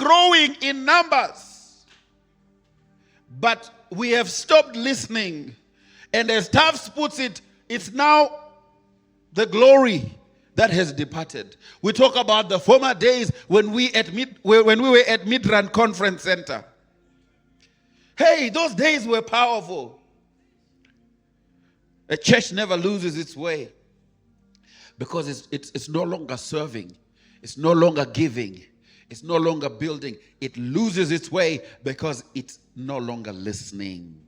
growing in numbers. But we have stopped listening. And as Tufts puts it, it's now the glory that has departed. We talk about the former days when we were at Midrand Conference Center. Hey, those days were powerful. A church never loses its way because it's no longer serving. It's no longer giving. It's no longer building. It loses its way because it's no longer listening.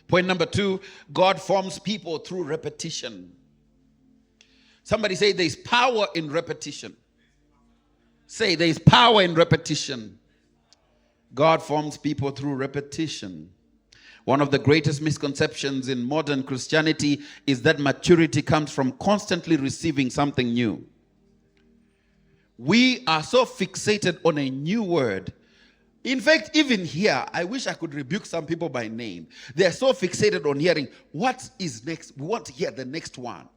Point number 2, God forms people through repetition. Somebody say there's power in repetition. Say there's power in repetition. God forms people through repetition. One of the greatest misconceptions in modern Christianity is that maturity comes from constantly receiving something new. We are so fixated on a new word. In fact, even here, I wish I could rebuke some people by name. They're so fixated on hearing, what is next? We want to hear the next one.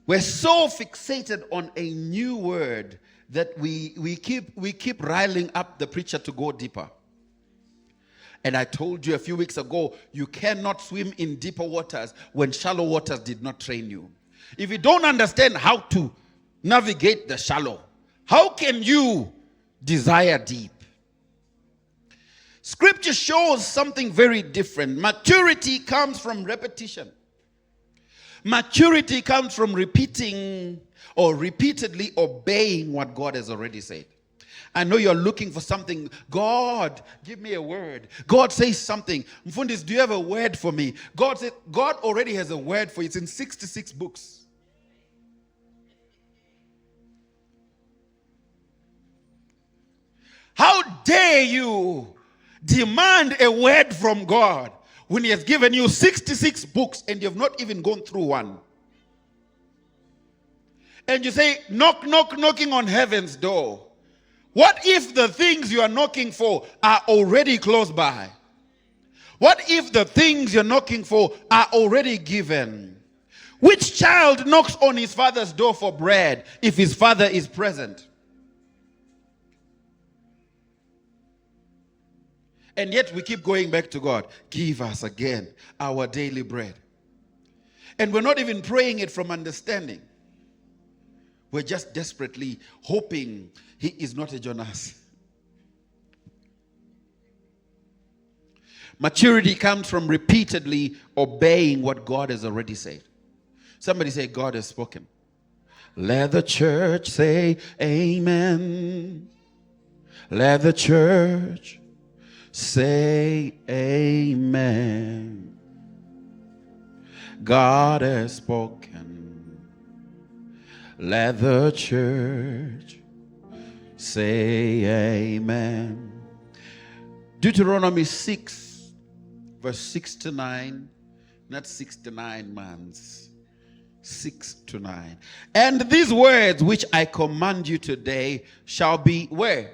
We're so fixated on a new word that we keep riling up the preacher to go deeper. And I told you a few weeks ago, you cannot swim in deeper waters when shallow waters did not train you. If you don't understand how to navigate the shallow, how can you desire deep? Scripture shows something very different. Maturity comes from repetition. Maturity comes from repeating or repeatedly obeying what God has already said. I know you're looking for something. God, give me a word. God says something. Mfundis, do you have a word for me? God said, God already has a word for you. It's in 66 books. How dare you demand a word from God when He has given you 66 books and you have not even gone through one? And you say, knocking on heaven's door. What if the things you are knocking for are already close by? What if the things you're knocking for are already given? Which child knocks on his father's door for bread if his father is present? And yet we keep going back to God. Give us again our daily bread. And we're not even praying it from understanding. We're just desperately hoping he is not a Jonas. Maturity comes from repeatedly obeying what God has already said. Somebody say, God has spoken. Let the church say amen. Let the church say amen. God has spoken. Let the church say amen. Deuteronomy 6, verse 6 to 9. Not 6 to 9 months. 6 to 9. And these words which I command you today shall be where?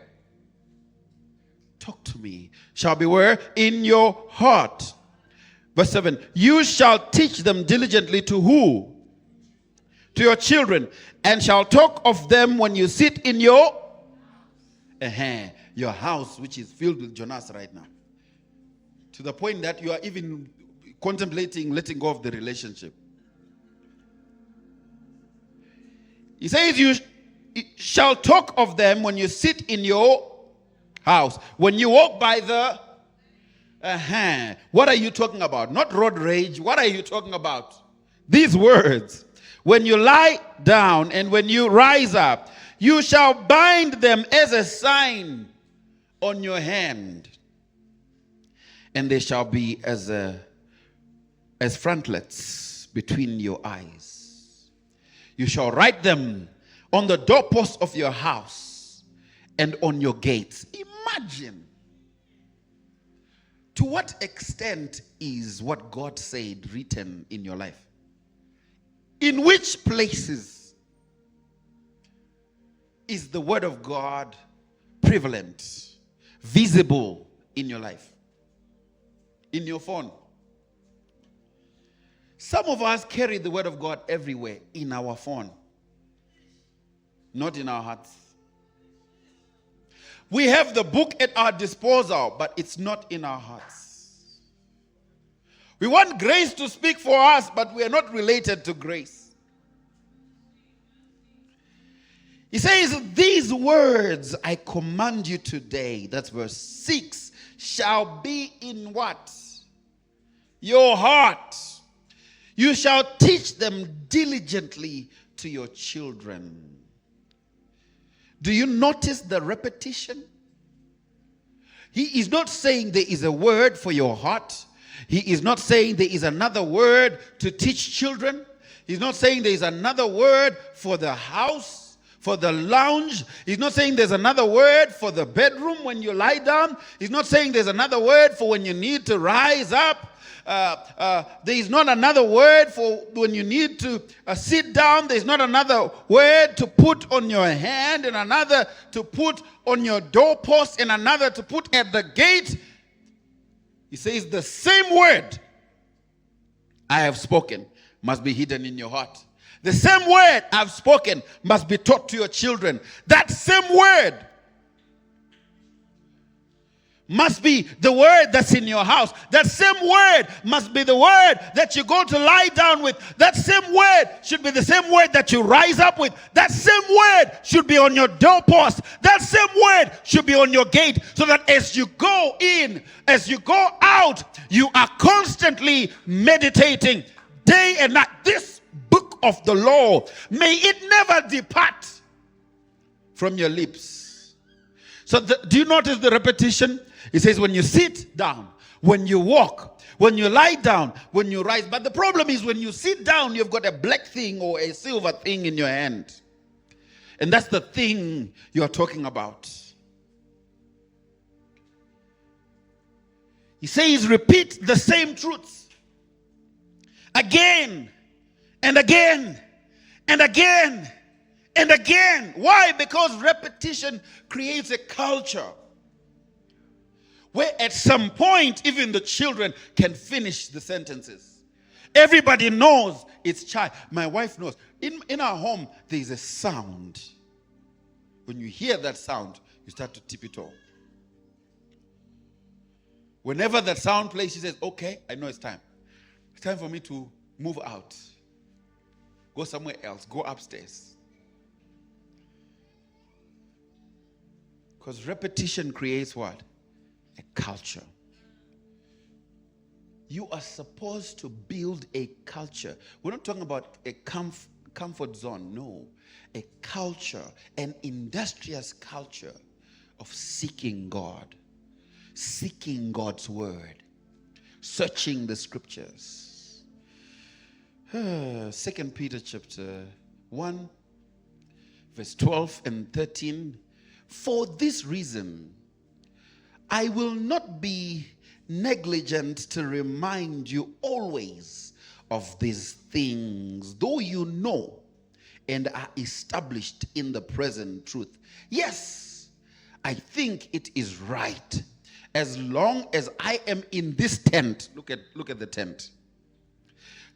Talk to me. Shall be where? In your heart. Verse 7. You shall teach them diligently to who? To your children, and shall talk of them when you sit in your house, which is filled with Jonas right now. To the point that you are even contemplating letting go of the relationship. He says you shall talk of them when you sit in your house. When you walk by the what are you talking about? Not road rage. What are you talking about? These words. When you lie down and when you rise up, you shall bind them as a sign on your hand, and they shall be as frontlets between your eyes. You shall write them on the doorposts of your house and on your gates. Imagine to what extent is what God said written in your life. In which places is the word of God prevalent, visible in your life? In your phone. Some of us carry the word of God everywhere in our phone, not in our hearts. We have the book at our disposal, but it's not in our hearts. We want grace to speak for us, but we are not related to grace. He says, these words I command you today, that's verse 6, shall be in what? Your heart. You shall teach them diligently to your children. Do you notice the repetition? He is not saying there is a word for your heart. He is not saying there is another word to teach children. He's not saying there is another word for the house, for the lounge. He's not saying there's another word for the bedroom when you lie down. He's not saying there's another word for when you need to rise up. There is not another word for when you need to sit down. There's not another word to put on your hand, and another to put on your doorpost, and another to put at the gate. He says the same word I have spoken must be hidden in your heart. The same word I've spoken must be taught to your children. That same word must be the word that's in your house. That same word must be the word that you go to lie down with. That same word should be the same word that you rise up with. That same word should be on your doorpost. That same word should be on your gate, so that as you go in, as you go out, you are constantly meditating day and night. This book of the law, may it never depart from your lips. So do you notice the repetition? It says when you sit down, when you walk, when you lie down, when you rise. But the problem is when you sit down, you've got a black thing or a silver thing in your hand. And that's the thing you're talking about. He says repeat the same truths again and again and again and again. Why? Because repetition creates a culture where at some point, even the children can finish the sentences. Everybody knows it's child. My wife knows. In our home, there is a sound. When you hear that sound, you start to tiptoe. Whenever that sound plays, she says, okay, I know it's time. It's time for me to move out. Go somewhere else. Go upstairs. Because repetition creates what? A culture. You are supposed to build a culture. We're not talking about a comfort zone. No. A culture, an industrious culture of seeking God. Seeking God's word. Searching the scriptures. 2 Peter chapter 1, verse 12 and 13. For this reason, I will not be negligent to remind you always of these things, though you know and are established in the present truth. Yes, I think it is right, as long as I am in this tent, look at the tent,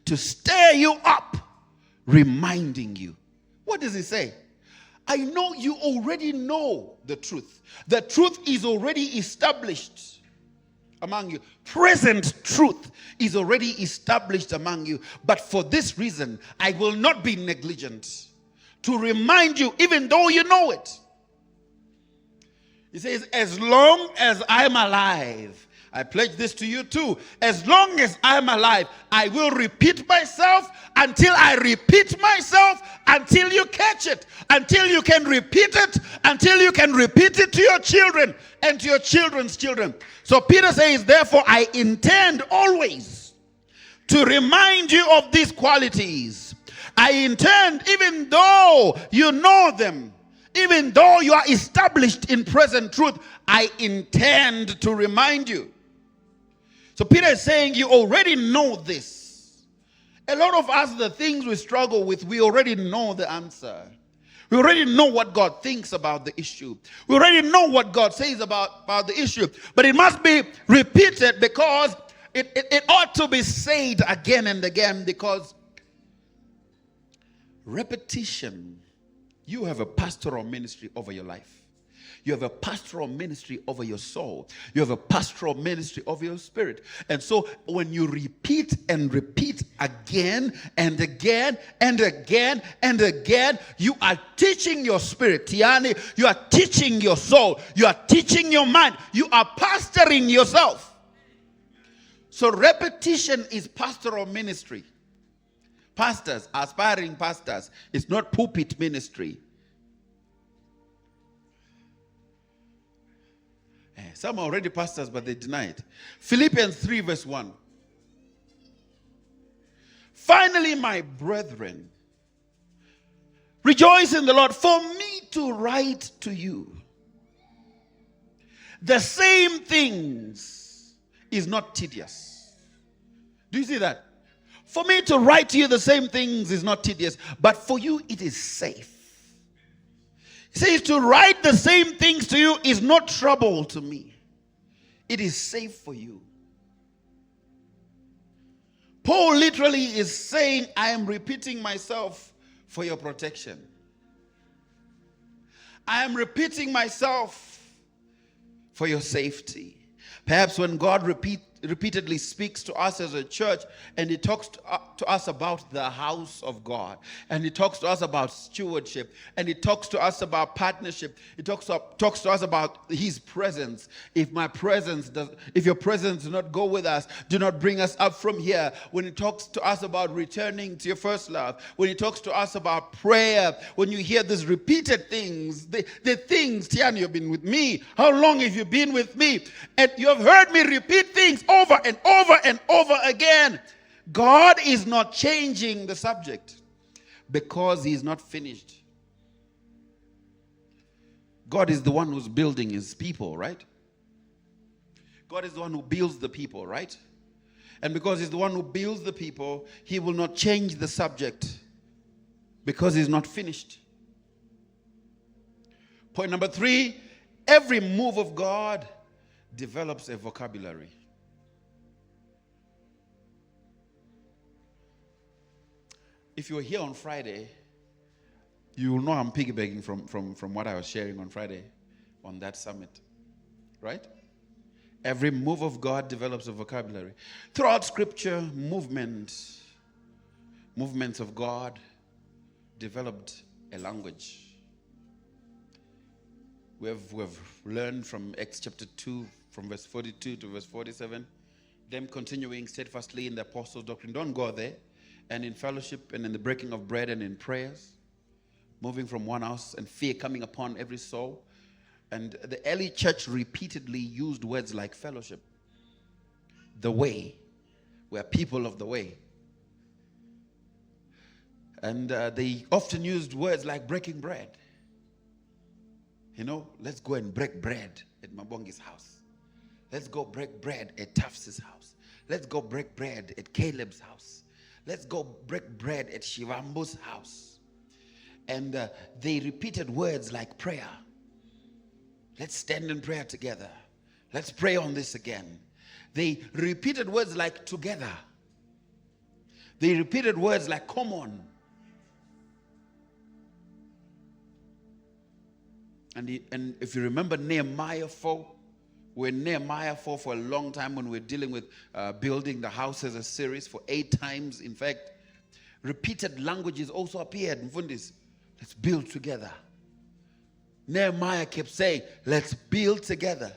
to stir you up, reminding you. What does he say? I know you already know the truth. The truth is already established among you. Present truth is already established among you. But for this reason, I will not be negligent to remind you, even though you know it. He says, as long as I'm alive, I pledge this to you too. As long as I'm alive, I will repeat myself until I repeat myself, until you catch it, until you can repeat it, until you can repeat it to your children and to your children's children. So Peter says, therefore, I intend always to remind you of these qualities. I intend, even though you know them, even though you are established in present truth, I intend to remind you. So Peter is saying you already know this. A lot of us, the things we struggle with, we already know the answer. We already know what God thinks about the issue. We already know what God says about the issue. But it must be repeated because it ought to be said again and again, because repetition, you have a pastoral ministry over your life. You have a pastoral ministry over your soul. You have a pastoral ministry over your spirit. And so when you repeat and repeat again and again and again and again, you are teaching your spirit, Tiani. You are teaching your soul. You are teaching your mind. You are pastoring yourself. So repetition is pastoral ministry. Pastors, aspiring pastors, it's not pulpit ministry. Some are already pastors, but they deny it. Philippians 3 verse 1. Finally, my brethren, rejoice in the Lord. For me to write to you the same things is not tedious. Do you see that? For me to write to you the same things is not tedious, but for you it is safe. He says to write the same things to you is not trouble to me. It is safe for you. Paul literally is saying, I am repeating myself for your protection. I am repeating myself for your safety. Perhaps when God repeatedly speaks to us as a church, and he talks to us about the house of God, and he talks to us about stewardship, and he talks to us about partnership, he talks to us about his presence. If your presence does not go with us, do not bring us up from here. When he talks to us about returning to your first love, when he talks to us about prayer, when you hear these repeated things, the things, Tiani, you've been with me. How long have you been with me? And you have heard me repeat things over and over and over again. God is not changing the subject because he is not finished. God is the one who's building his people, right? God is the one who builds the people, right? And because he's the one who builds the people, he will not change the subject because he's not finished. Point number 3, every move of God develops a vocabulary. If you were here on Friday, you will know I'm piggybacking from what I was sharing on Friday on that summit. Right? Every move of God develops a vocabulary. Throughout Scripture, movements of God developed a language. We've learned from Acts chapter 2, from verse 42 to verse 47, them continuing steadfastly in the apostles' doctrine. Don't go there. And in fellowship and in the breaking of bread and in prayers, moving from one house, and fear coming upon every soul. And the early church repeatedly used words like fellowship, the way. We're people of the way. And they often used words like breaking bread. You know, let's go and break bread at Mabongi's house. Let's go break bread at Tafs's house. Let's go break bread at Caleb's house. Let's go break bread at Shivambu's house. And they repeated words like prayer. Let's stand in prayer together. Let's pray on this again. They repeated words like together. They repeated words like come on. And if you remember Nehemiah 4, we're Nehemiah 4 for a long time when we're dealing with building the house as a series for 8 times. In fact, repeated languages also appeared. Let's build together. Nehemiah kept saying, let's build together.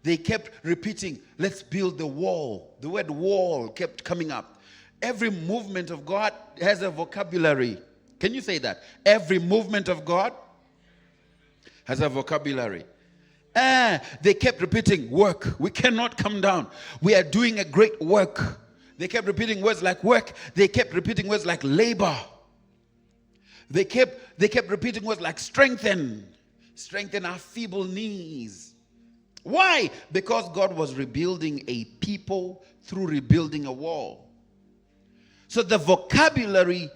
They kept repeating, let's build the wall. The word wall kept coming up. Every movement of God has a vocabulary. Can you say that? Every movement of God has a vocabulary. They kept repeating work. We cannot come down. We are doing a great work. They kept repeating words like work. They kept repeating words like labor. They kept repeating words like strengthen. Strengthen our feeble knees. Why? Because God was rebuilding a people through rebuilding a wall. So the vocabulary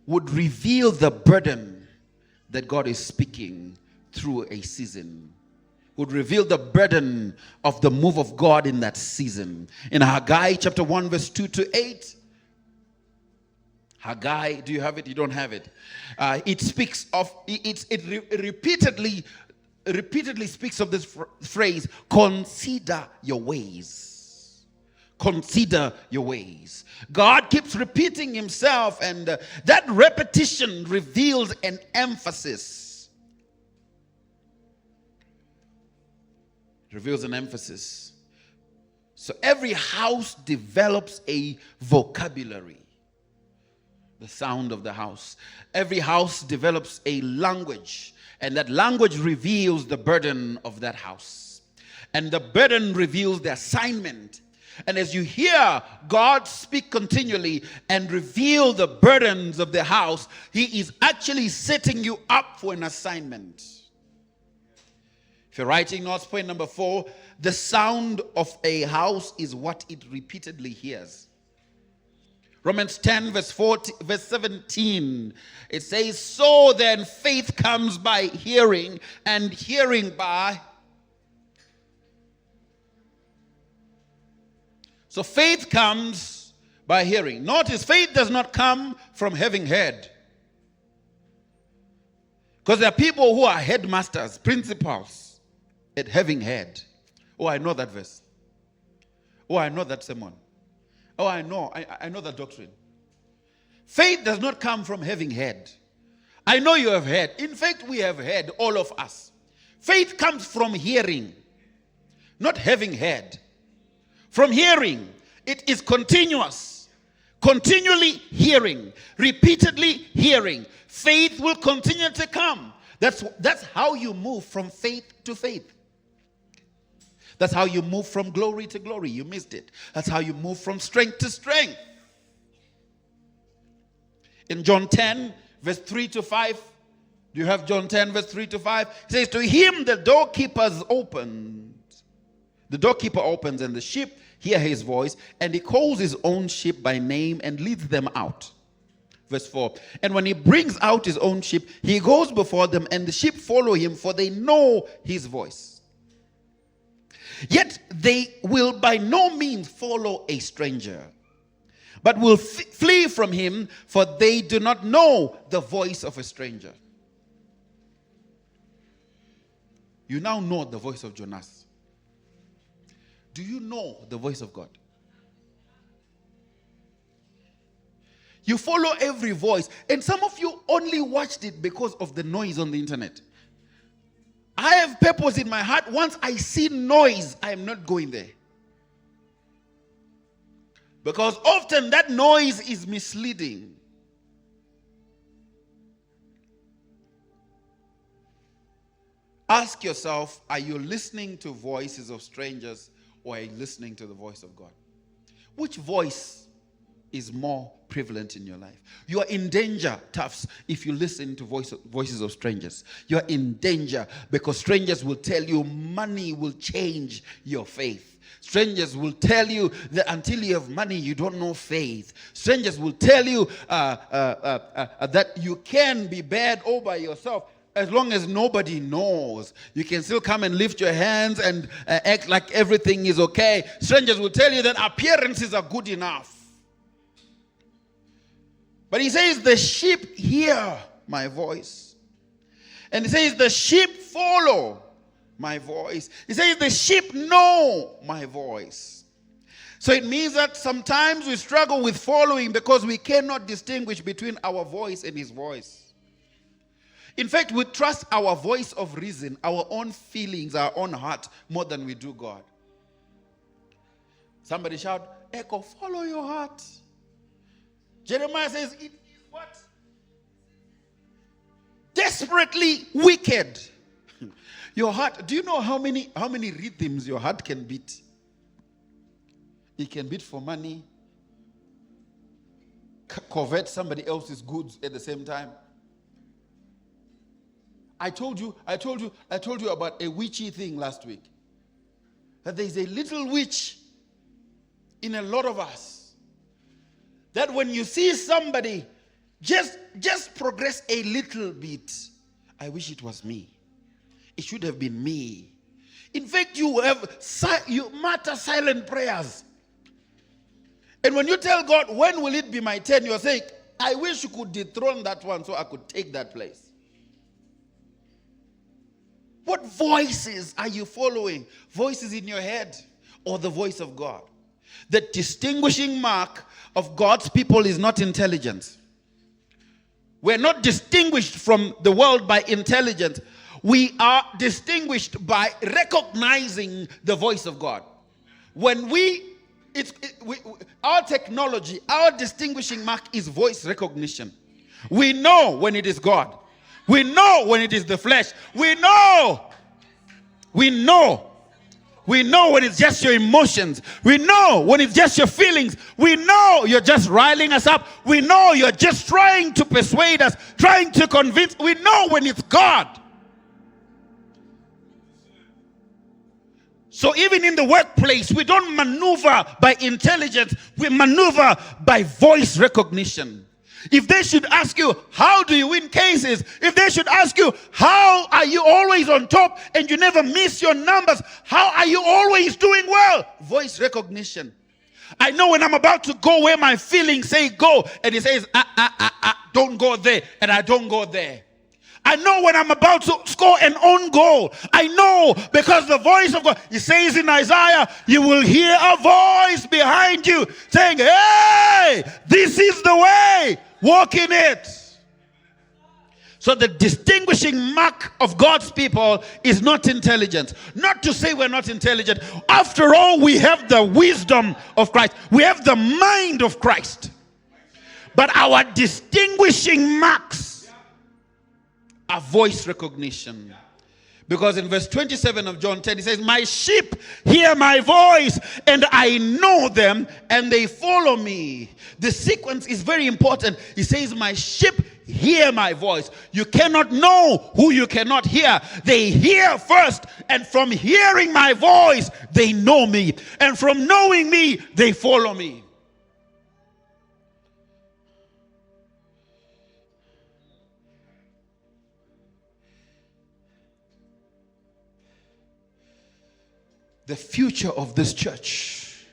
would reveal the burden that God is speaking through a season. Would reveal the burden of the move of God in that season. In Haggai chapter 1 verse 2 to 8. Haggai, do you have it? You don't have it. It speaks of, it repeatedly repeatedly speaks of this phrase, consider your ways. Consider your ways. God keeps repeating himself, and that repetition reveals an emphasis. It reveals an emphasis. So every house develops a vocabulary. The sound of the house. Every house develops a language, and that language reveals the burden of that house. And the burden reveals the assignment. And as you hear God speak continually and reveal the burdens of the house, he is actually setting you up for an assignment. If you're writing notes, point number 4, the sound of a house is what it repeatedly hears. Romans 10 verse 17, it says, so then faith comes by hearing, and hearing by... So faith comes by hearing. Notice, faith does not come from having heard. Because there are people who are headmasters, principals, at having heard. Oh, I know that verse. Oh, I know that sermon. Oh, I know that doctrine. Faith does not come from having heard. I know you have heard. In fact, we have heard, all of us. Faith comes from hearing, not having heard. From hearing, it is continuous. Continually hearing, repeatedly hearing. Faith will continue to come. That's how you move from faith to faith. That's how you move from glory to glory. You missed it. That's how you move from strength to strength. In John 10, verse 3 to 5, do you have John 10, verse 3 to 5? It says, to him the doorkeeper opens. The doorkeeper opens, and the sheep hear his voice, and he calls his own sheep by name and leads them out. Verse 4, and when he brings out his own sheep, he goes before them, and the sheep follow him, for they know his voice. Yet they will by no means follow a stranger, but will flee from him, for they do not know the voice of a stranger. You now know the voice of Jonas. Do you know the voice of God? You follow every voice, and some of you only watched it because of the noise on the internet. I have purpose in my heart. Once I see noise, I am not going there. Because often that noise is misleading. Ask yourself, are you listening to voices of strangers, or are you listening to the voice of God? Which voice is more prevalent in your life? You are in danger, toughs, if you listen to voices of strangers. You are in danger because strangers will tell you money will change your faith. Strangers will tell you that until you have money, you don't know faith. Strangers will tell you that you can be bad all by yourself. As long as nobody knows, you can still come and lift your hands and act like everything is okay. Strangers will tell you that appearances are good enough. But he says, the sheep hear my voice. And he says, the sheep follow my voice. He says, the sheep know my voice. So it means that sometimes we struggle with following because we cannot distinguish between our voice and his voice. In fact, we trust our voice of reason, our own feelings, our own heart, more than we do God. Somebody shout, Echo, follow your heart. Jeremiah says, it is what? Desperately wicked. Your heart, do you know how many rhythms your heart can beat? It can beat for money, covet somebody else's goods at the same time. I told you about a witchy thing last week. That there is a little witch in a lot of us. That when you see somebody just progress a little bit, I wish it was me. It should have been me. In fact, you mutter silent prayers. And when you tell God, when will it be my turn? You're saying, I wish you could dethrone that one so I could take that place. What voices are you following? Voices in your head or the voice of God? The distinguishing mark of God's people is not intelligence. We're not distinguished from the world by intelligence. We are distinguished by recognizing the voice of God. When our technology, our distinguishing mark is voice recognition. We know when it is God. We know when it is the flesh. We know when it's just your emotions. We know when it's just your feelings. We know you're just riling us up. We know you're just trying to persuade us, trying to convince. We know when it's God. So even in the workplace, we don't maneuver by intelligence. We maneuver by voice recognition. If they should ask you, how do you win cases? If they should ask you, how are you always on top and you never miss your numbers? How are you always doing well? Voice recognition. I know when I'm about to go where my feelings say go, and it says, don't go there, and I don't go there. I know when I'm about to score an own goal. I know because the voice of God, it says in Isaiah, you will hear a voice behind you saying, hey, this is the way, walk in it. So the distinguishing mark of God's people is not intelligence. Not to say we're not intelligent. After all, we have the wisdom of Christ. We have the mind of Christ. But our distinguishing marks are voice recognition. Because in verse 27 of John 10, he says, my sheep hear my voice, and I know them, and they follow me. The sequence is very important. He says, my sheep hear my voice. You cannot know who you cannot hear. They hear first, and from hearing my voice, they know me. And from knowing me, they follow me. The future of this church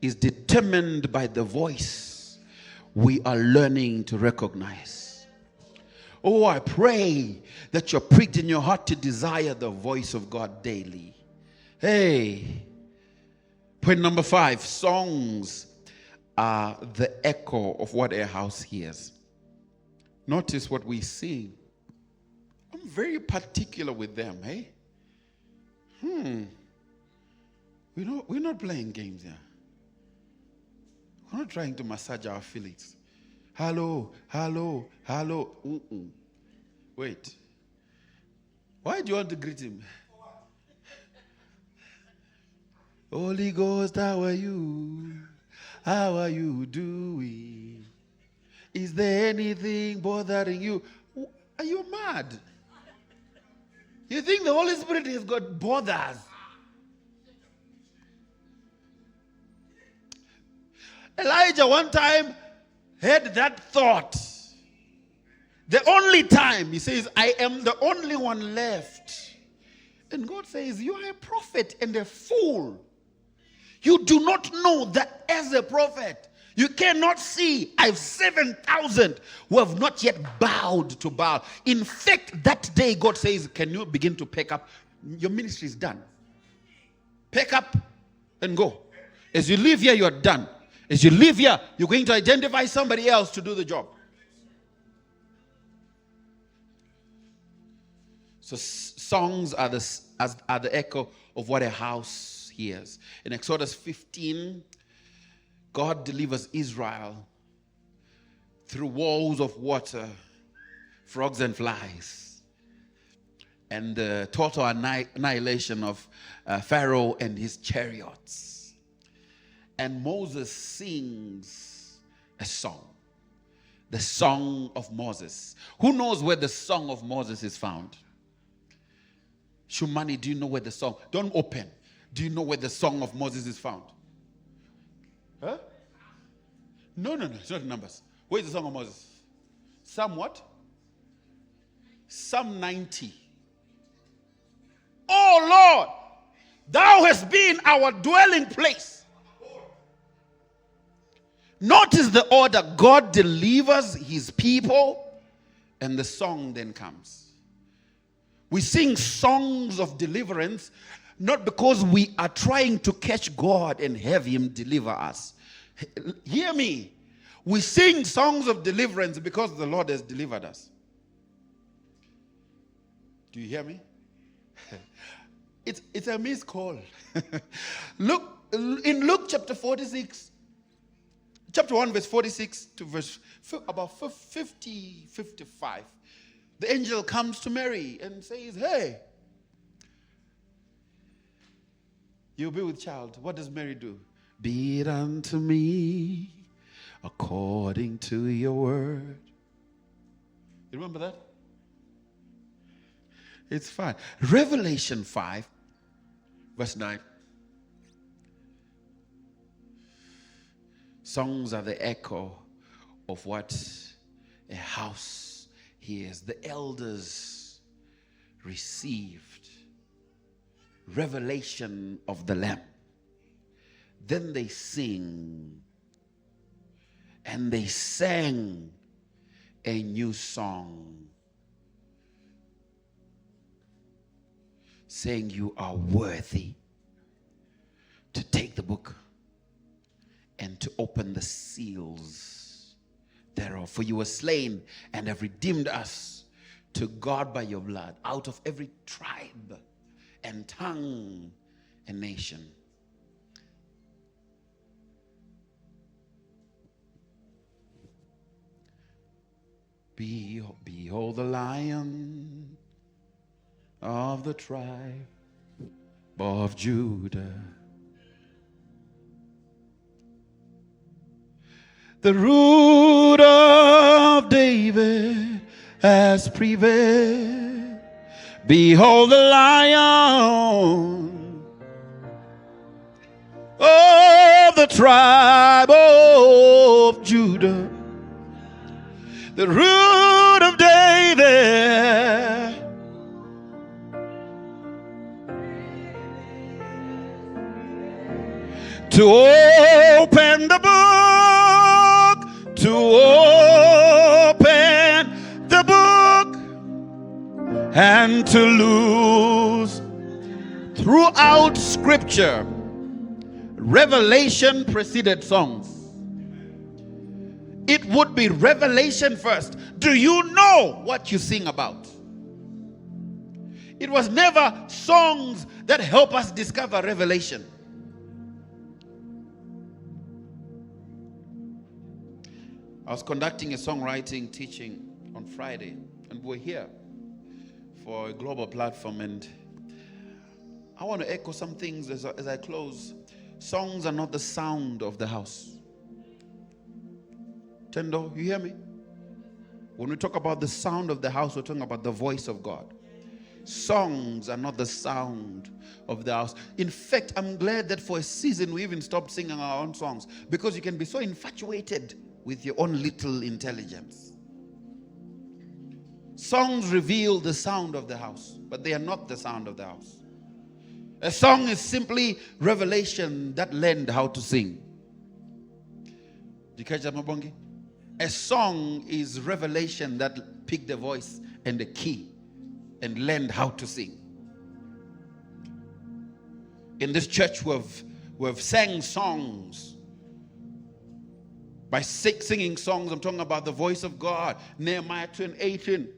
is determined by the voice we are learning to recognize. Oh, I pray that you're pricked in your heart to desire the voice of God daily. Hey, point number 5, songs are the echo of what a house hears. Notice what we sing. I'm very particular with them, hey? We're not playing games here. We're not trying to massage our feelings. Hello. Wait. Why do you want to greet him? Holy Ghost, how are you? How are you doing? Is there anything bothering you? Are you mad? You think the Holy Spirit has got bothers? Elijah one time had that thought. The only time, he says, I am the only one left. And God says, you are a prophet and a fool. You do not know that as a prophet, you cannot see. I have 7,000 who have not yet bowed to Baal. In fact, that day God says, can you begin to pack up? Your ministry is done. Pack up and go. As you leave here, you are done. As you live here, you're going to identify somebody else to do the job. So songs are the echo of what a house hears. In Exodus 15, God delivers Israel through walls of water, frogs and flies, and the total annihilation of Fero and his chariots. And Moses sings a song. The song of Moses. Who knows where the song of Moses is found? Shumani, do you know where the song? Don't open. Do you know where the song of Moses is found? Huh? No. It's not in Numbers. Where's the song of Moses? Psalm what? Psalm 90. Oh Lord, thou hast been our dwelling place. Notice the order. God delivers his people, and the song then comes. We sing songs of deliverance not because we are trying to catch God and have Him deliver us. Hear me. We sing songs of deliverance because the Lord has delivered us. Do you hear me? It's a missed call. Look, in Luke chapter 46, chapter 1, verse 46 to verse about 50, 55, the angel comes to Mary and says, hey, you'll be with child. What does Mary do? Be it unto me according to your word. You remember that? It's fine. Revelation 5, verse 9. Songs are the echo of what a house hears. The elders received revelation of the Lamb. Then they sing, and they sang a new song, saying, you are worthy to take the book and to open the seals thereof. For you were slain and have redeemed us to God by your blood out of every tribe and tongue and nation. Behold the Lion of the tribe of Judah, the root of David has prevailed. Behold the Lion of the tribe of Judah, the root of David. To open the book, to open the book, and to lose. Throughout Scripture, revelation preceded songs. It would be revelation first. Do you know what you sing about? It was never songs that help us discover revelation. I was conducting a songwriting teaching on Friday, and we're here for a global platform, and I want to echo some things as I close. Songs are not the sound of the house. Tendo, you hear me? When we talk about the sound of the house, we're talking about the voice of God. Songs are not the sound of the house. In fact, I'm glad that for a season we even stopped singing our own songs, because you can be so infatuated with your own little intelligence. Songs reveal the sound of the house, but they are not the sound of the house. A song is simply revelation that learned how to sing. Did you catch that, Mabongi? A song is revelation that picked the voice and the key and learned how to sing. In this church, we've sang songs. By singing songs, I'm talking about the voice of God. Nehemiah 2:18.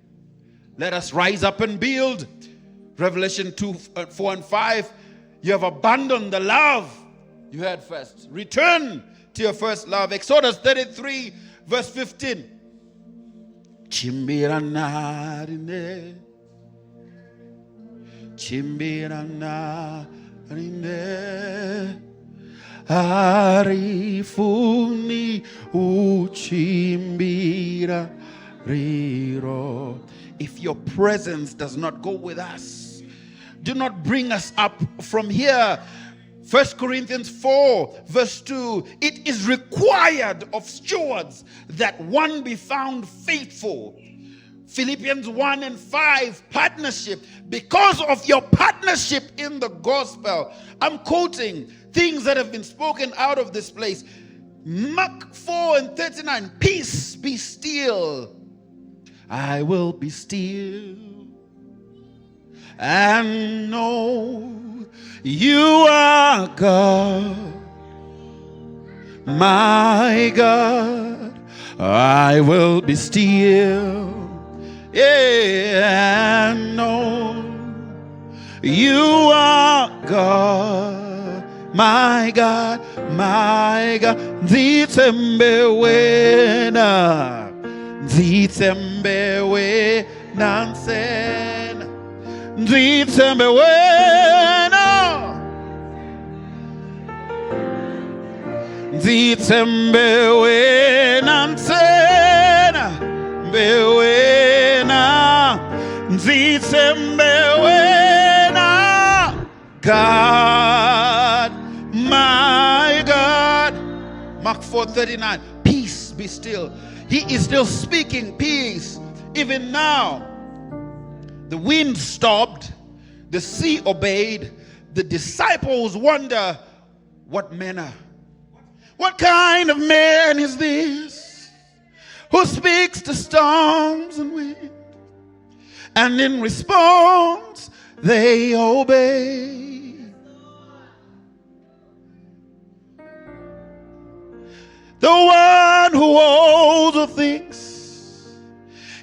Let us rise up and build. Revelation 2:4-5. You have abandoned the love you had first. Return to your first love. Exodus 33, verse 15. Chimbira narine. Chimbira narine. Arifuni uchimbira riro. If your presence does not go with us, do not bring us up from here. 1 Corinthians 4 verse 2, it is required of stewards that one be found faithful. Philippians 1:5, partnership. Because of your partnership in the gospel, I'm quoting things that have been spoken out of this place. Mark 4:39, peace, be still. I will be still and know you are God, my God. I will be still, yeah, and know you are God, my God, my God. Nzitembewe nansena, nzitembewe na, nzitembewe nansena, mbewe na, nzitembewe na, God, my God. Mark 4:39. Peace, be still. He is still speaking peace. Even now, the wind stopped, the sea obeyed. The disciples wonder, what manner, what kind of man is this, who speaks to storms and wind, and in response they obey. The one who holds all things,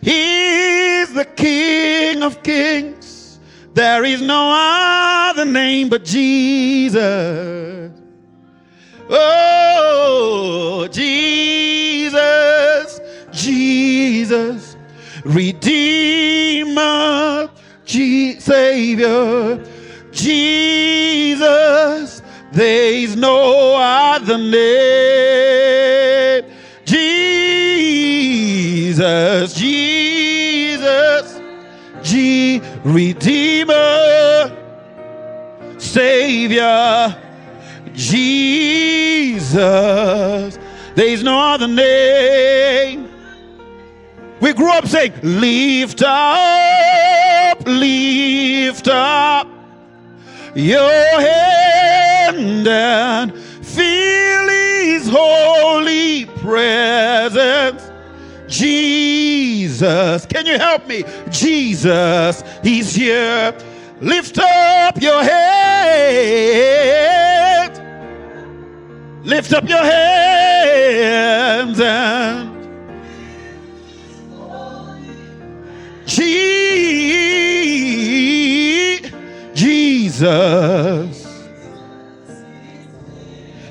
He's the King of kings. There is no other name but Jesus. Oh, Jesus, Jesus, Redeemer, Savior, Jesus. There is no other name. Jesus, Jesus, Redeemer, Savior, Jesus. There is no other name. We grew up saying, lift up your hand and feel His holy presence. Jesus, can you help me? Jesus, He's here. Lift up your head. Lift up your hands and Jesus.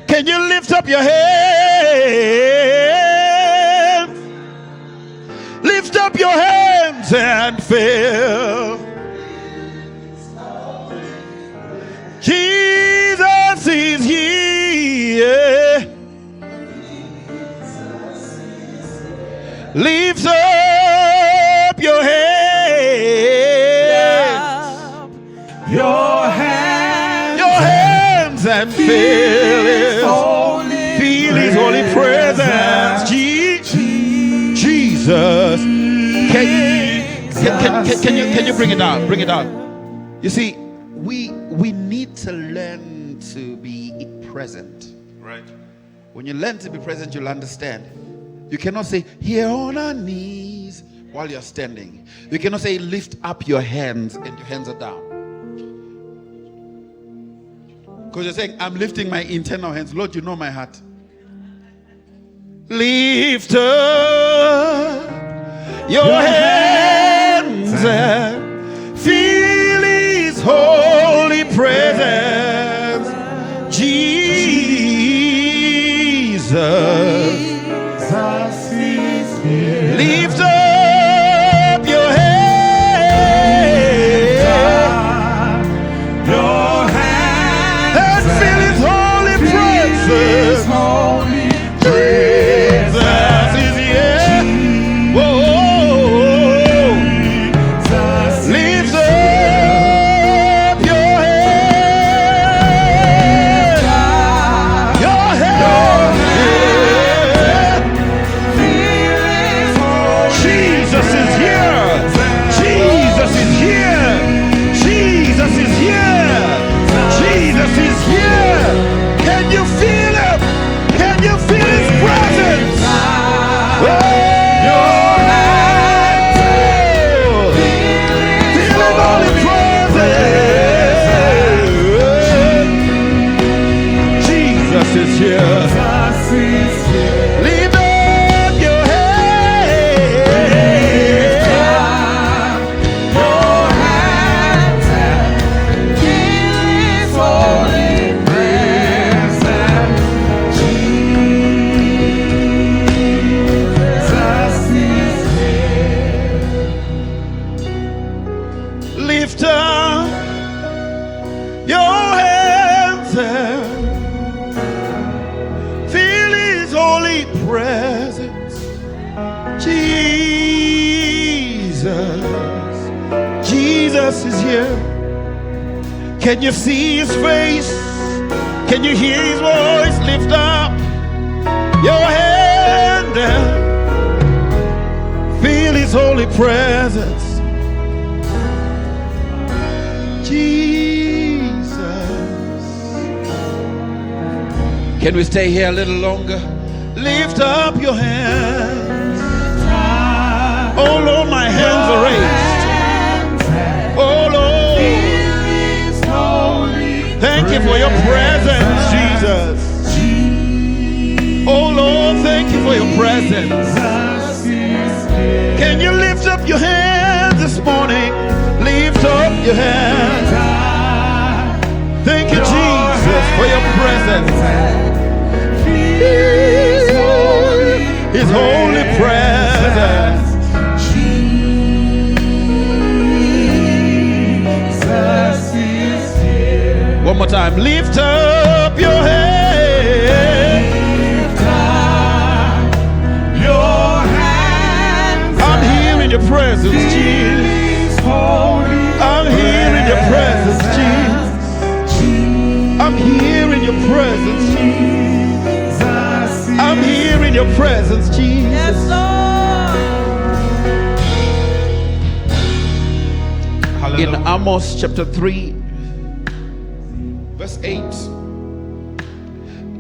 Can you lift up your hands? Lift up your hands and feel Jesus is here. Lift up your hands. Your hands and feel His holy presence. Jesus. Can you bring it down? Bring it down. You see, we need to learn to be present. Right. When you learn to be present, you'll understand. You cannot say, here on our knees while you're standing. You cannot say, lift up your hands and your hands are down. Because you're saying, I'm lifting my internal hands. Lord, you know my heart. Lift up your hands and feel His holy presence. Jesus. Lift up your hands. Your hands And feel His holy presence. Jesus is here. Whoa. Jesus is here. Can you see his face? Can you hear his voice? Lift up your hand and feel his holy presence. Jesus. Can we stay here a little longer? Lift up your hands. Oh Lord, my hands are raised. Oh Lord, thank you for your presence, Jesus. Oh Lord, thank you for your presence. Can you lift up your hands this morning? Lift up your hands. Thank you, Jesus, for your presence. His holy presence. Jesus is here. One more time. Lift up your head. Lift up your hands. I'm here in your presence, Jesus. I'm here in your presence, Jesus. I'm here in your presence, Jesus. I'm here in your presence, Jesus. Yes, Lord. In Amos chapter 3, verse 8,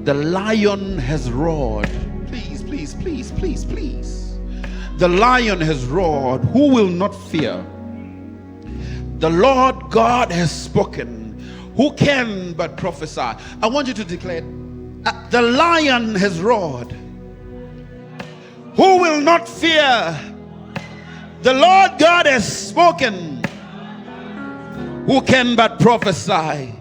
the lion has roared. Please, please, please, please, please. The lion has roared. Who will not fear? The Lord God has spoken. Who can but prophesy? I want you to declare, the lion has roared. Who will not fear? The Lord God has spoken. Who can but prophesy?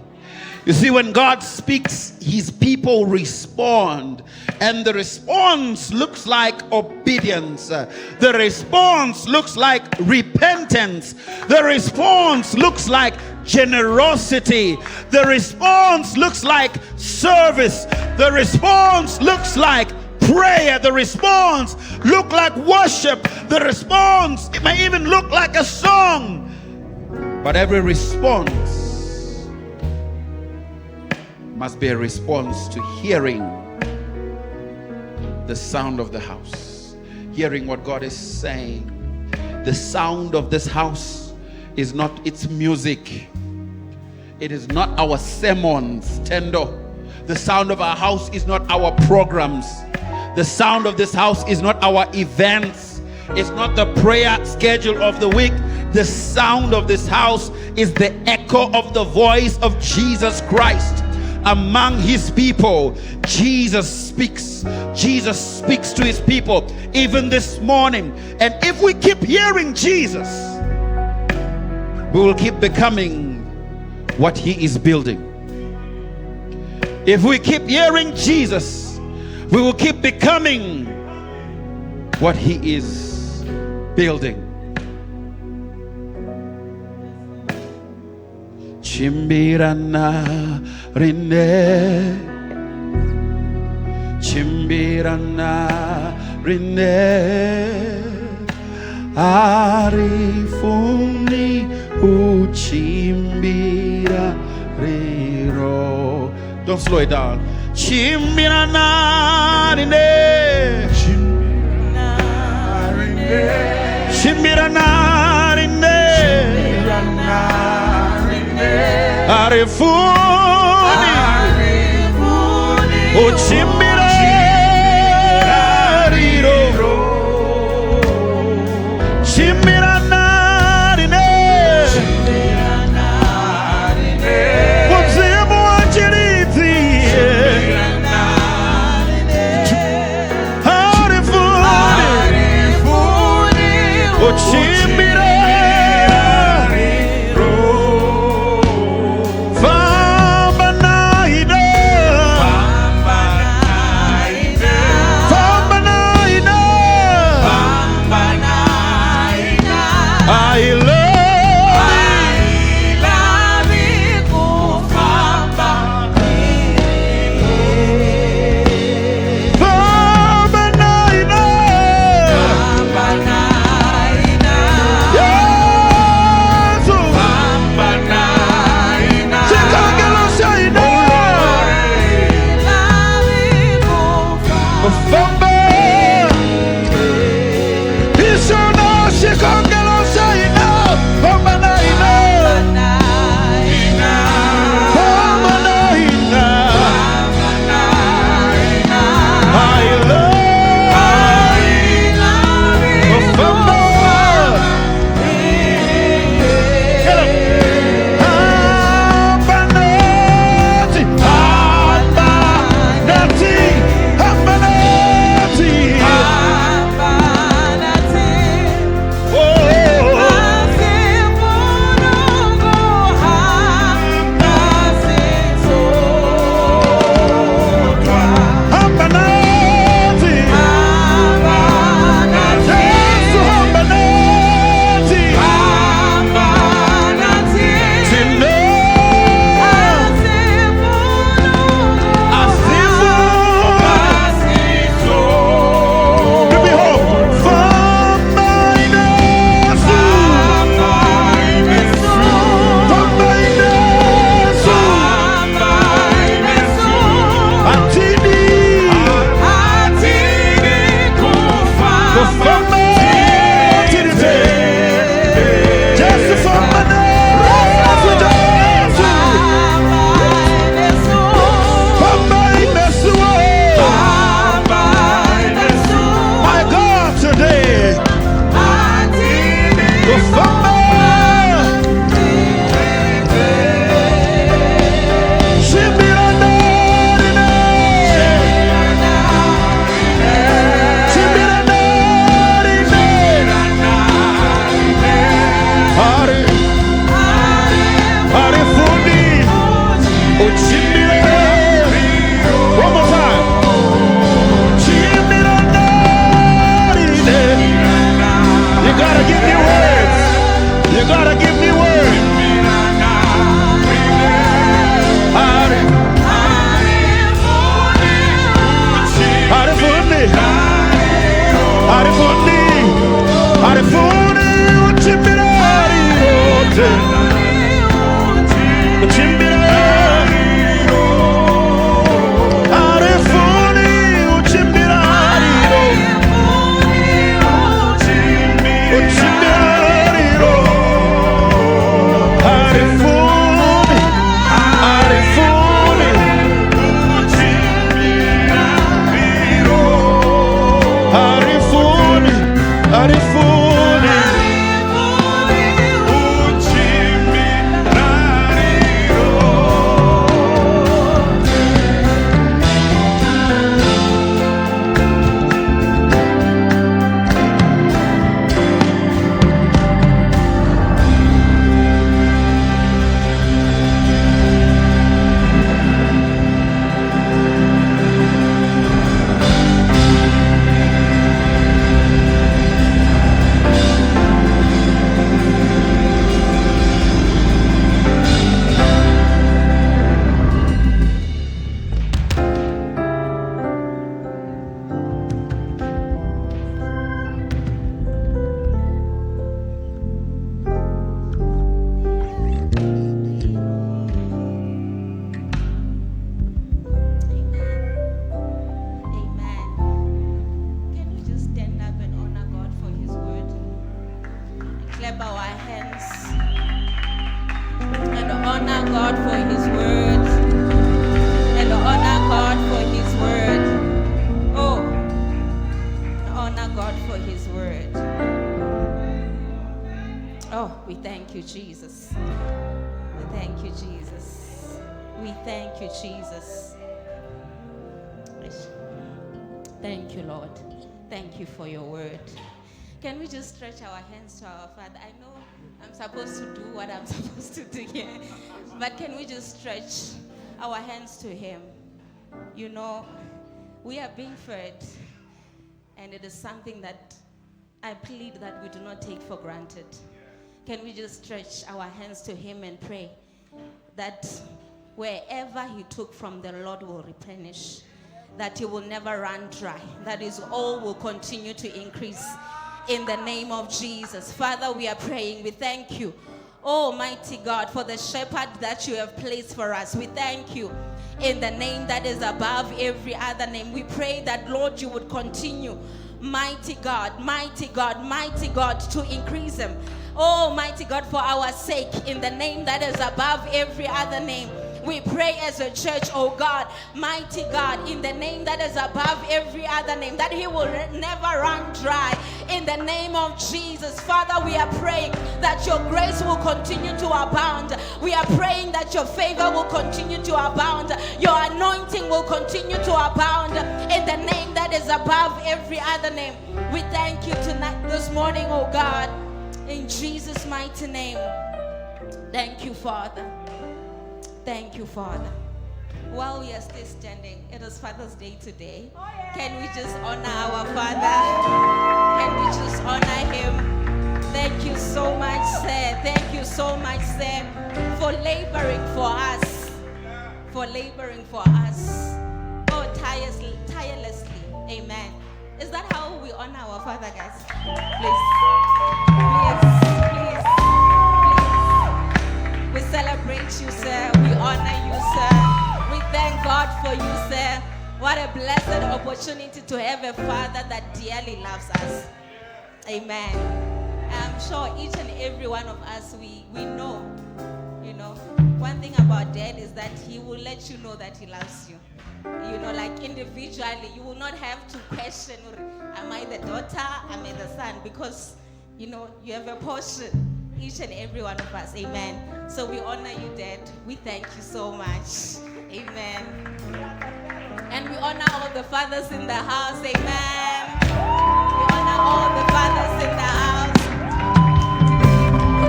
You see, when God speaks, his people respond. And the response looks like obedience. The response looks like repentance. The response looks like generosity. The response looks like service. The response looks like prayer. The response looks like worship. The response, it may even look like a song. But every response must be a response to hearing the sound of the house, hearing what God is saying. The sound of this house is not its music. It is not our sermons, tendo. The sound of our house is not our programs. The sound of this house is not our events. It's not the prayer schedule of the week. The sound of this house is the echo of the voice of Jesus Christ among his people. Jesus speaks. Jesus speaks to his people even this morning. And if we keep hearing Jesus, we will keep becoming what he is building. If we keep hearing Jesus, we will keep becoming what he is building. Chimbirana rine, chimbirana rine, arifuni uchimbira riro. Don't slow it down. Chimbirana rine, chimbirana rine, chimbirana rine, arifuni uchimbira riro, chimbira narine, muzimu wachirizi, arifuni uchimbira. you, Jesus. Thank you, Jesus. We thank you, Jesus. Thank you, Lord. Thank you for your word. Can we just stretch our hands to our Father? I know I'm supposed to do what I'm supposed to do here, but can we just stretch our hands to him? You know, we are being fed, and it is something that I plead that we do not take for granted. Can we just stretch our hands to him and pray that wherever he took from, the Lord will replenish, that he will never run dry, that his all will continue to increase in the name of Jesus. Father, we are praying. We thank you, Almighty God, for the shepherd that you have placed for us. We thank you in the name that is above every other name. We pray that, Lord, you would continue, mighty God, mighty God, mighty God, to increase him. Oh, mighty God, for our sake, in the name that is above every other name. We pray as a church, oh God, mighty God, in the name that is above every other name, that he will never run dry. In the name of Jesus, Father, we are praying that your grace will continue to abound. We are praying that your favor will continue to abound. Your anointing will continue to abound in the name that is above every other name. We thank you tonight, this morning, oh God, in Jesus' mighty name. Thank you, Father. Thank you, Father. While we are still standing, it is Father's Day today. Can we just honor our Father? Can we just honor him? Thank you so much, sir. Thank you so much, sir, for laboring for us. For laboring for us. Oh, tirelessly. Amen. Is that how we honor our Father, guys? Please. We celebrate you, sir. We honor you, sir. We thank God for you, sir. What a blessed opportunity to have a Father that dearly loves us. Amen. I'm sure each and every one of us, we know, you know, one thing about Dad is that he will let you know that he loves you. You know, like individually, you will not have to question, am I the daughter, am I the son? Because, you know, you have a portion, each and every one of us. Amen. So we honor you, Dad. We thank you so much. Amen. And we honor all the fathers in the house. Amen. We honor all the fathers in the house.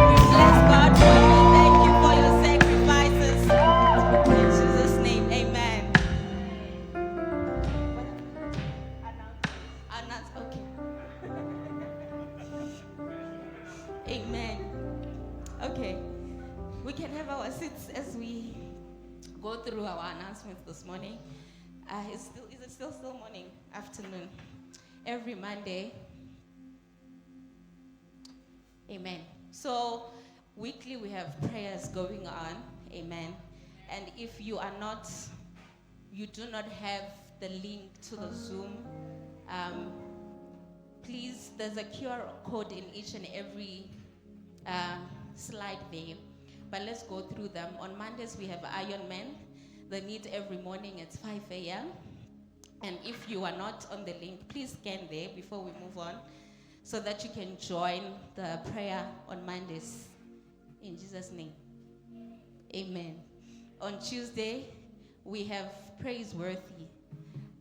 We bless God for you. Thank you for your sacrifices. In Jesus' name, amen. Announce, okay. Amen. Okay. We can have our seats as we go through our announcements this morning. Is it still morning, afternoon? Every Monday. Amen. So weekly we have prayers going on. Amen. And if you do not have the link to the Zoom, please, there's a QR code in each and every slide there. But let's go through them. On Mondays we have Iron Man. They meet every morning at 5 a.m. And if you are not on the link, please scan there before we move on so that you can join the prayer on Mondays. In Jesus' name. Amen. On Tuesday, we have Praiseworthy.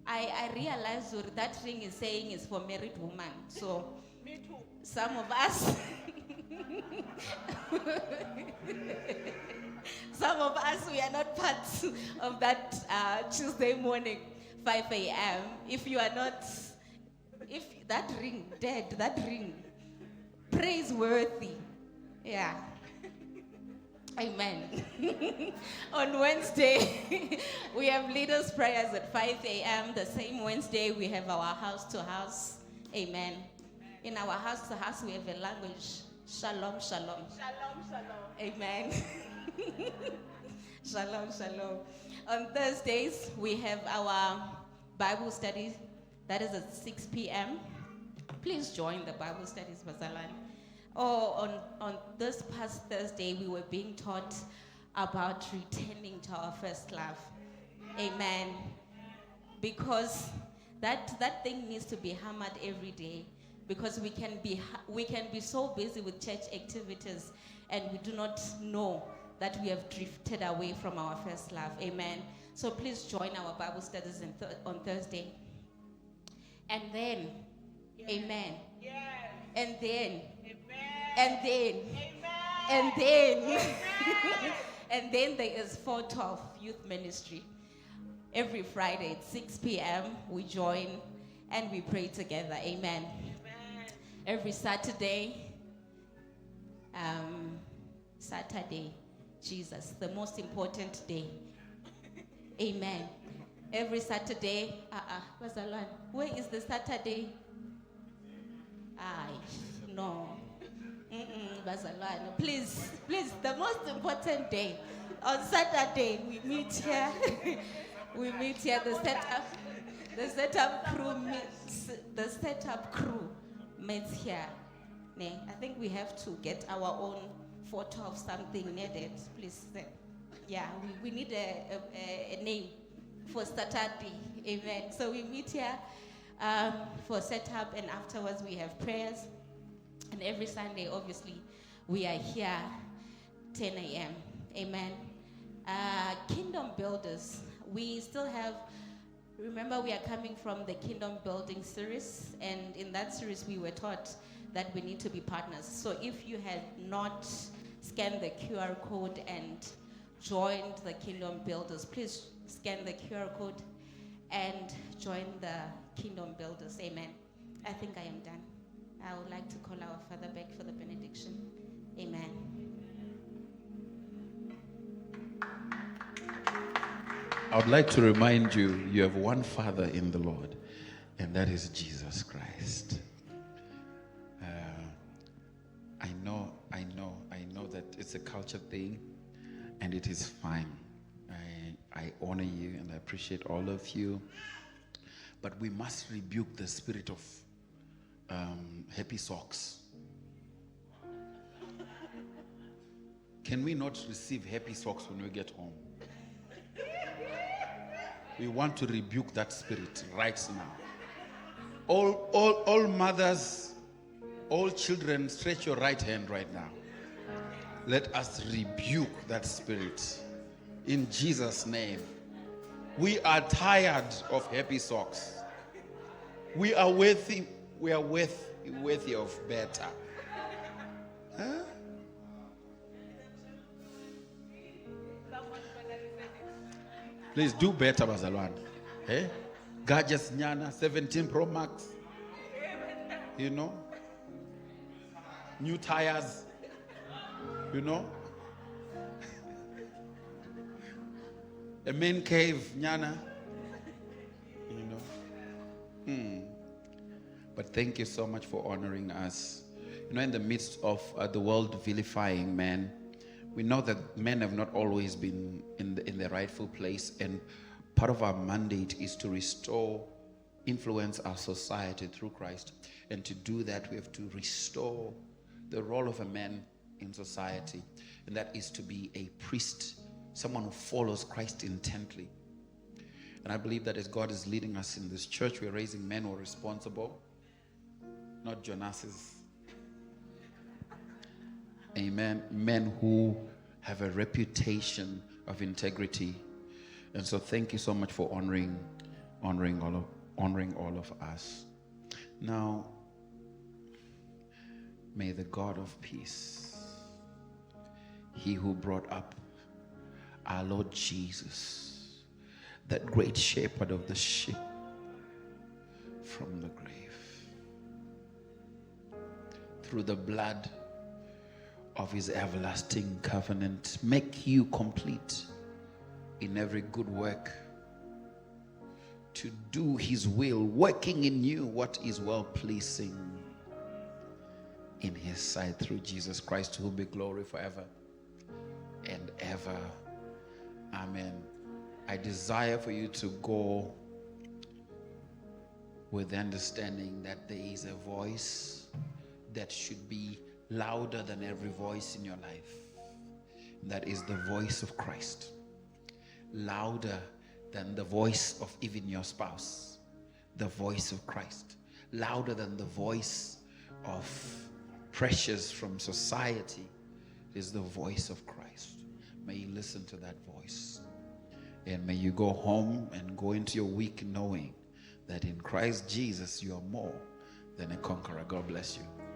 I realize that ring is saying it's for married woman. So me too. Some of us some of us, we are not part of that Tuesday morning, 5 a.m. If you are not, if that ring, dead, that ring, praiseworthy. Yeah. Amen. On Wednesday, we have leaders' prayers at 5 a.m. The same Wednesday, we have our house-to-house. Amen. In our house-to-house, we have a language. Shalom, shalom. Shalom, shalom. Amen. Shalom, shalom. On Thursdays, we have our Bible studies. That is at 6 p.m. Please join the Bible studies, Basalan. Oh, on this past Thursday, we were being taught about returning to our first love. Amen. Because that thing needs to be hammered every day. Because we can be so busy with church activities and we do not know that we have drifted away from our first love. Amen. So please join our Bible studies on Thursday. And then, amen. Yes. And then, Amen. and then, Amen. and then, Amen. and then there is 412 Youth Ministry. Every Friday at 6 p.m. we join and we pray together. Amen. Amen. Every Saturday, Jesus, the most important day. Amen. Every Saturday, where is the Saturday? No. Bazalwane. Please, the most important day. On Saturday, we meet here. We meet here. The setup crew meets here. I think we have to get our own photo of something needed. Please. Yeah, we need a name for Saturday. Amen. So we meet here for setup, and afterwards we have prayers. And every Sunday, obviously, we are here 10 a.m. Amen. Kingdom Builders. We still have, remember, we are coming from the Kingdom Building series, and in that series we were taught that we need to be partners. So if you had not scanned the QR code and joined the Kingdom Builders, please scan the QR code and join the Kingdom Builders. Amen. I think I am done. I would like to call our Father back for the benediction. Amen. I would like to remind you, you have one Father in the Lord, and that is Jesus Christ. I know that it's a culture thing, and it is fine. I honor you, and I appreciate all of you. But we must rebuke the spirit of happy socks. Can we not receive happy socks when we get home? We want to rebuke that spirit right now. All mothers, all children, stretch your right hand right now. Let us rebuke that spirit in Jesus' name. We are tired of happy socks. We are worthy of better. Huh? Please do better, Bazalwan. Eh? Gadgets Nyana, 17 Pro Max. You know? New tires. You know? A man cave, Nyana. You know? But thank you so much for honoring us. You know, in the midst of the world vilifying men, we know that men have not always been in the rightful place, and part of our mandate is to restore, influence our society through Christ. And to do that, we have to restore the role of a man in society, and that is to be a priest, someone who follows Christ intently. And I believe that as God is leading us in this church, we're raising men who are responsible, not Jonas's. Amen. Men who have a reputation of integrity. And so thank you so much for honoring all of us. Now, may the God of peace, he who brought up our Lord Jesus, that great shepherd of the sheep, from the grave, through the blood of his everlasting covenant, make you complete in every good work, to do his will, working in you what is well pleasing in his sight, through Jesus Christ, who be glory forever and ever. Amen. I desire for you to go with the understanding that there is a voice that should be louder than every voice in your life. That is the voice of Christ. Louder than the voice of even your spouse. The voice of Christ. Louder than the voice of pressures from society. It is the voice of Christ. May you listen to that voice. And may you go home and go into your week knowing that in Christ Jesus you are more than a conqueror. God bless you.